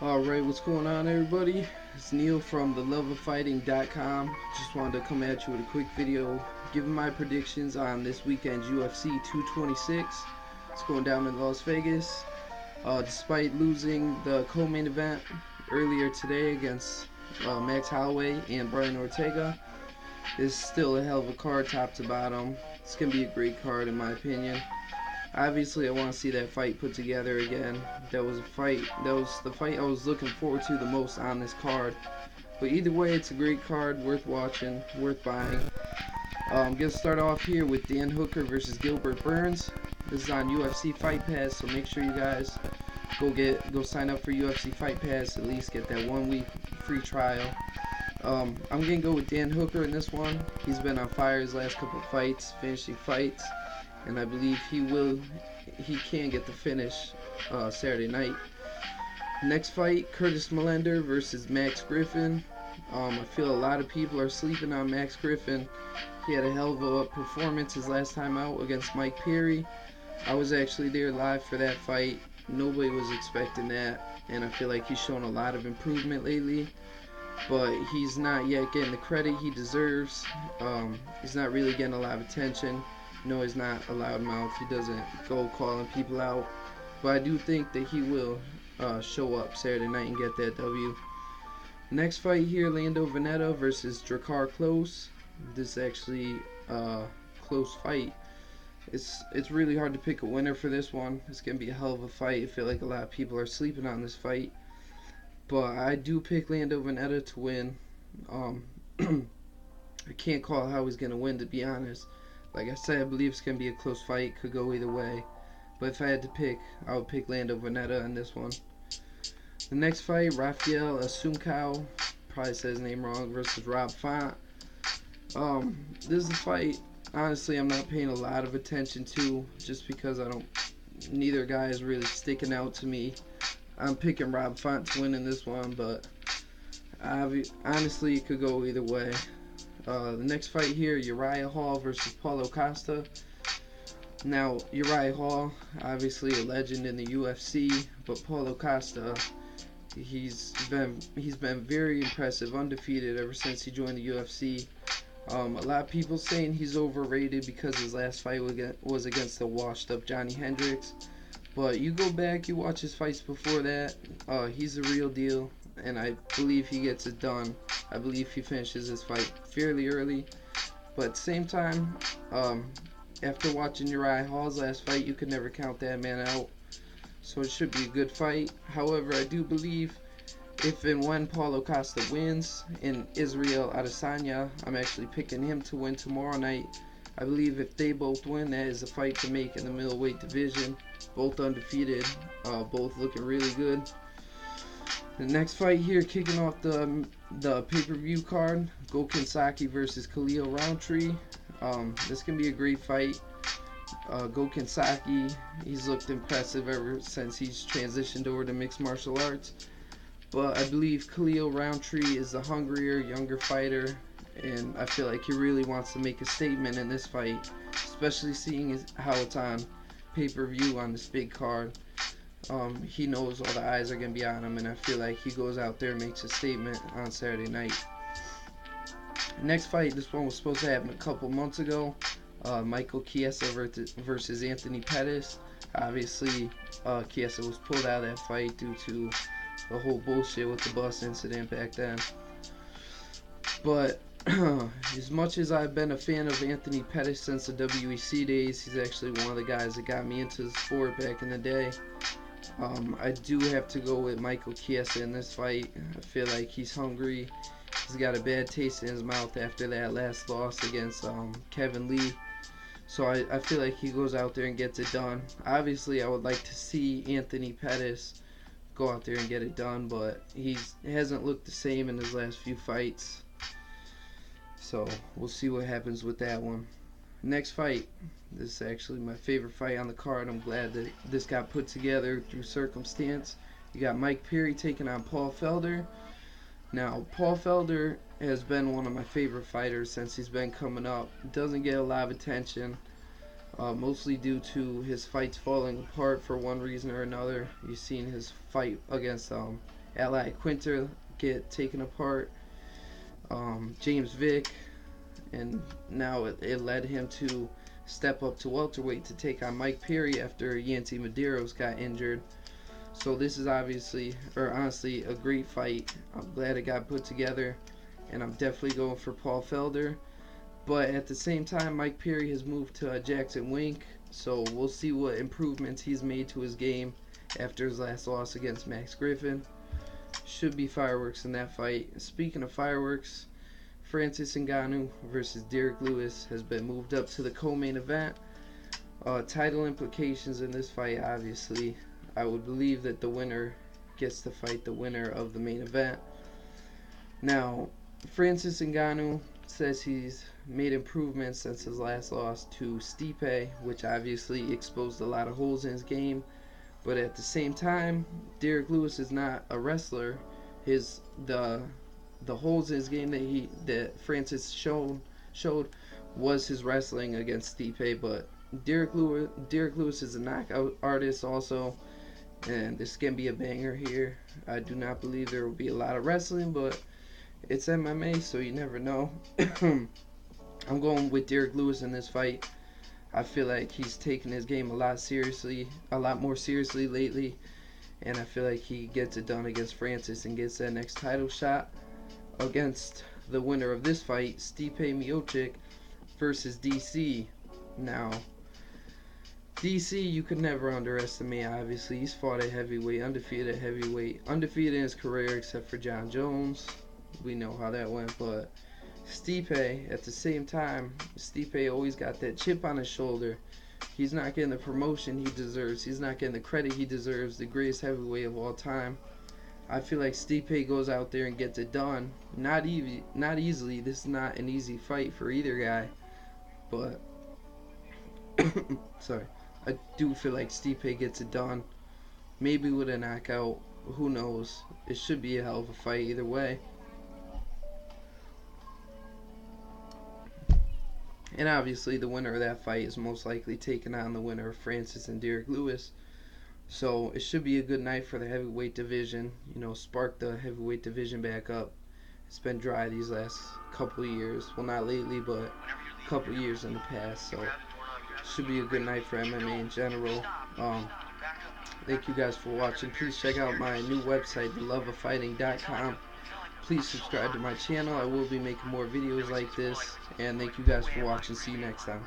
Alright, what's going on, everybody? It's Neil from theloveoffighting.com. Just wanted to come at you with a quick video giving my predictions on this weekend's UFC 226. It's going down in Las Vegas. Despite losing the co-main event earlier today against Max Holloway and Brian Ortega, it's still a hell of a card top to bottom. It's going to be a great card in my opinion. Obviously, I want to see that fight put together again. That was the fight I was looking forward to the most on this card. But either way, it's a great card, worth watching, worth buying. I'm gonna start off here with Dan Hooker versus Gilbert Burns. This is on UFC Fight Pass, so make sure you guys go sign up for UFC Fight Pass. At least get that 1 week free trial. I'm gonna go with Dan Hooker in this one. He's been on fire his last couple of fights, finishing fights. And I believe he can get the finish Saturday night. Next fight, Curtis Millender versus Max Griffin. I feel a lot of people are sleeping on Max Griffin. He had a hell of a performance his last time out against Mike Perry. I was actually there live for that fight. Nobody was expecting that, and I feel like he's shown a lot of improvement lately. But he's not yet getting the credit he deserves. He's not really getting a lot of attention. No, he's not a loudmouth. He doesn't go calling people out. But I do think that he will show up Saturday night and get that W. Next fight here, Lando Veneta versus Drakkar Klose. This is actually a close fight. It's really hard to pick a winner for this one. It's going to be a hell of a fight. I feel like a lot of people are sleeping on this fight. But I do pick Lando Veneta to win. I can't call how he's going to win, to be honest. Like I said, I believe it's going to be a close fight. Could go either way. But if I had to pick, I would pick Lando Veneta in this one. The next fight, Rafael Assunção, probably said his name wrong, versus Rob Font. This is a fight, honestly, I'm not paying a lot of attention to, just because neither guy is really sticking out to me. I'm picking Rob Font to win in this one, but honestly, it could go either way. The next fight here, Uriah Hall versus Paulo Costa. Now, Uriah Hall, obviously a legend in the UFC, but Paulo Costa, he's been very impressive, undefeated ever since he joined the UFC. A lot of people saying he's overrated because his last fight was against the washed-up Johnny Hendricks. But you go back, you watch his fights before that, he's the real deal, and I believe he gets it done. I believe he finishes his fight fairly early. But at the same time, after watching Uriah Hall's last fight, you could never count that man out. So it should be a good fight. However, I do believe if and when Paulo Costa wins and Israel Adesanya, I'm actually picking him to win tomorrow night. I believe if they both win, that is a fight to make in the middleweight division. Both undefeated, both looking really good. The next fight here, kicking off the pay-per-view card, Gokhan Saki versus Khalil Roundtree. This can be a great fight. Gokhan Saki, he's looked impressive ever since he's transitioned over to mixed martial arts. But I believe Khalil Roundtree is the hungrier, younger fighter, and I feel like he really wants to make a statement in this fight, especially seeing how it's on pay-per-view on this big card. He knows all the eyes are going to be on him, and I feel like he goes out there and makes a statement on Saturday night. Next fight, this one was supposed to happen a couple months ago. Michael Chiesa versus Anthony Pettis. Obviously, Chiesa was pulled out of that fight due to the whole bullshit with the bus incident back then. But as much as I've been a fan of Anthony Pettis since the WEC days, he's actually one of the guys that got me into the sport back in the day. I do have to go with Michael Chiesa in this fight. I feel like he's hungry. He's got a bad taste in his mouth after that last loss against Kevin Lee. So I feel like he goes out there and gets it done. Obviously, I would like to see Anthony Pettis go out there and get it done, but he hasn't looked the same in his last few fights. So we'll see what happens with that one. Next fight. This is actually my favorite fight on the card. I'm glad that this got put together through circumstance. You got Mike Perry taking on Paul Felder. Now, Paul Felder has been one of my favorite fighters since he's been coming up. Doesn't get a lot of attention, mostly due to his fights falling apart for one reason or another. You've seen his fight against Ally Quinter get taken apart, James Vick, and now it led him to step up to welterweight to take on Mike Perry after Yancy Medeiros got injured. So this is obviously, or honestly, a great fight. I'm glad it got put together, and I'm definitely going for Paul Felder. But at the same time, Mike Perry has moved to Jackson Wink, so we'll see what improvements he's made to his game after his last loss against Max Griffin. Should be fireworks in that fight. Speaking of fireworks, Francis Ngannou versus Derek Lewis has been moved up to the co-main event. Title implications in this fight, obviously. I would believe that the winner gets to fight the winner of the main event. Now, Francis Ngannou says he's made improvements since his last loss to Stipe, which obviously exposed a lot of holes in his game. But at the same time, Derek Lewis is not a wrestler. The holes in his game that Francis showed was his wrestling against Stipe. But Derek Lewis is a knockout artist also, and this can be a banger here. I do not believe there will be a lot of wrestling, but it's MMA, so you never know. I'm going with Derek Lewis in this fight. I feel like he's taken his game a lot more seriously lately, and I feel like he gets it done against Francis and gets that next title shot against the winner of this fight, Stipe Miocic versus DC. Now, DC, you could never underestimate. Obviously, he's fought at heavyweight, undefeated at heavyweight, undefeated in his career except for John Jones. We know how that went, but Stipe, at the same time, Stipe always got that chip on his shoulder. He's not getting the promotion he deserves. He's not getting the credit he deserves, the greatest heavyweight of all time. I feel like Stipe goes out there and gets it done. Not easily. This is not an easy fight for either guy. But, sorry. I do feel like Stipe gets it done. Maybe with a knockout. Who knows? It should be a hell of a fight either way. And obviously, the winner of that fight is most likely taking on the winner of Francis and Derek Lewis. So it should be a good night for the heavyweight division. You know, spark the heavyweight division back up. It's been dry these last couple of years. Well, not lately, but a couple of years in the past. So it should be a good night for MMA in general. Thank you guys for watching. Please check out my new website, theloveoffighting.com. Please subscribe to my channel. I will be making more videos like this. And thank you guys for watching. See you next time.